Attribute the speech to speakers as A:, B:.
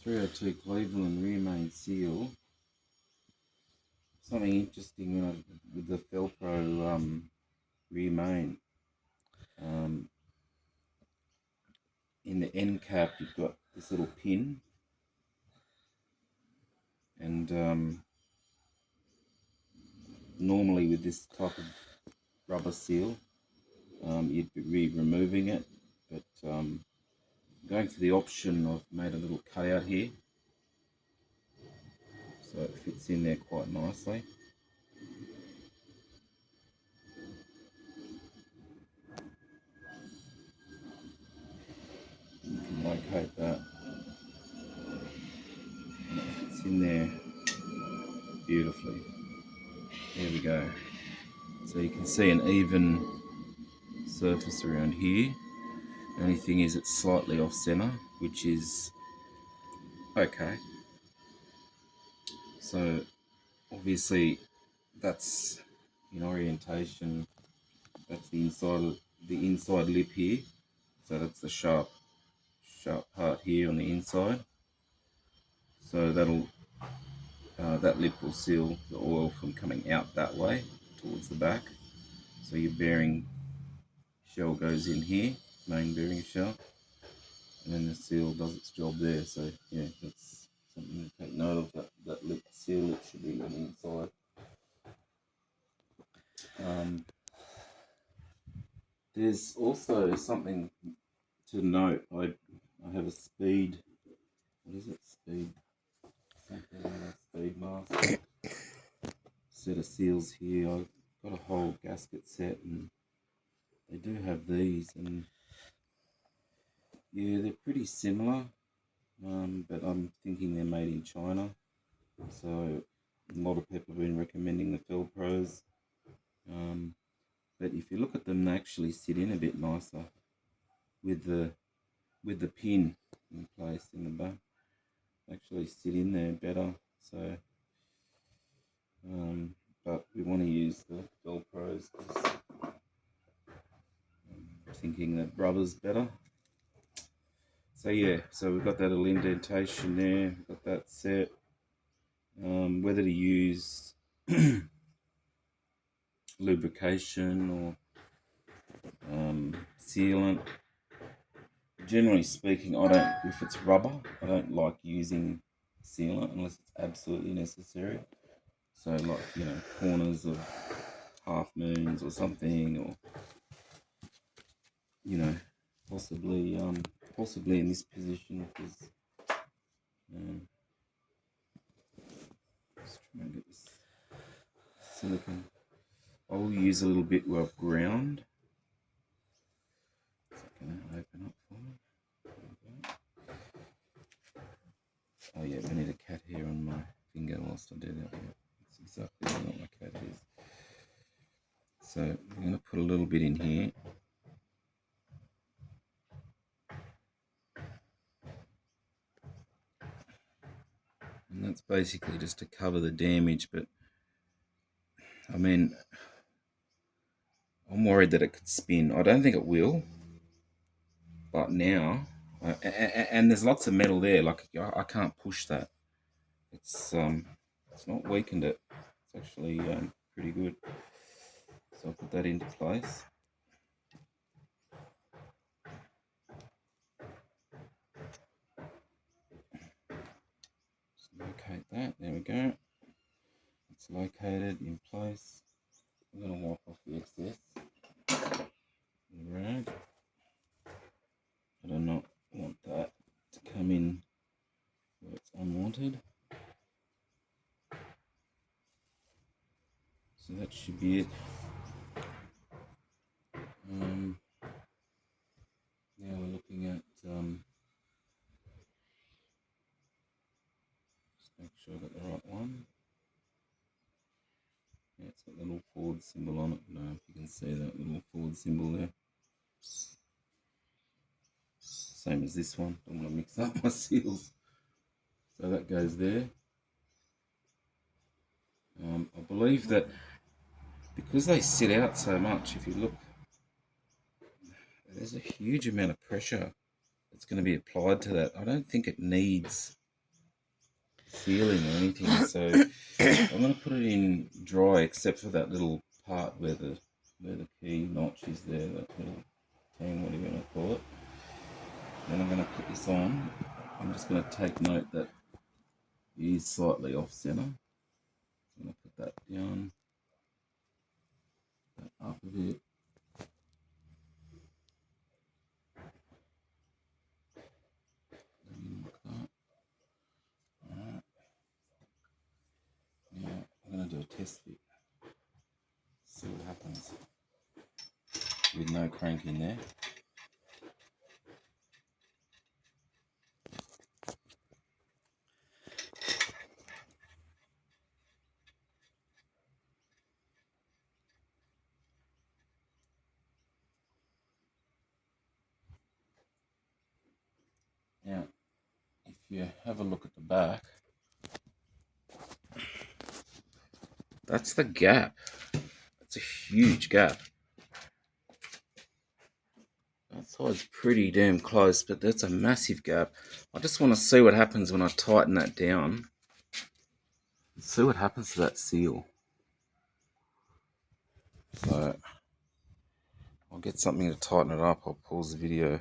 A: 302 Cleveland rear main seal. Something interesting with the Felpro rear main. In the end cap, you've got this little pin, and normally with this type of rubber seal, you'd be removing it, but going for the option, I've made a little cutout here, so it fits in there quite nicely. You can locate that, and it fits in there beautifully. There we go. So you can see an even surface around here. The only thing is it's slightly off center, which is okay. So obviously that's in orientation. That's the inside lip here. So that's the sharp part here on the inside. So that lip will seal the oil from coming out that way towards the back. So your bearing shell goes in here, main bearing shell, and then the seal does its job there. So yeah, that's something to take note of. That lip seal lip should be on the inside. There's also something to note. I have a speed. What is it? Speed. Something like a speed mask. Set of seals here. I've got a whole gasket set, and they do have these, and yeah, they're pretty similar. But I'm thinking they're made in China. So a lot of people have been recommending the Felpros. But if you look at them, they actually sit in a bit nicer with the pin in place in the back. Actually sit in there better. So, but we want to use the Felpros because I'm thinking that rubber's better. So yeah, so we've got that little indentation there. We've got that set. Whether to use lubrication or sealant. Generally speaking, if it's rubber, I don't like using sealant unless it's absolutely necessary. So like, corners of half moons or something, or, possibly in this position, because just trying to get this silicone. I'll use a little bit of ground. Is that going to open up for me? Oh yeah, I need a cat hair on my finger whilst I do that. Yeah, that's exactly what my cat is. So I'm going to put a little bit in here. And that's basically just to cover the damage, but I mean, I'm worried that it could spin. I don't think it will, but now, and there's lots of metal there. Like I can't push that. It's not weakened it. It's actually pretty good. So I'll put that into place. Just locate that. There we go. It's located in place. I'm going to wipe off the excess. The rag. I do not want that to come in where it's unwanted. So that should be it. Now we're looking at just make sure I got the right one. Yeah, it's got the little Ford symbol on it. I don't know if you can see that little Ford symbol there. Same as this one. Don't want to mix up my seals. So that goes there. I believe that because they sit out so much, if you look, there's a huge amount of pressure that's going to be applied to that. I don't think it needs sealing or anything. So I'm going to put it in dry, except for that little part where the key notch is there, that little thing, whatever you want to call it. Then I'm going to put this on. I'm just going to take note that it is slightly off center. I'm going to put that down, that up a bit. Alright. Now I'm going to do a test fit. See what happens with no crank in there. Now, if you have a look at the back, that's the gap. It's a huge gap. That side's pretty damn close, but that's a massive gap. I just want to see what happens when I tighten that down. See what happens to that seal. So I'll get something to tighten it up. I'll pause the video.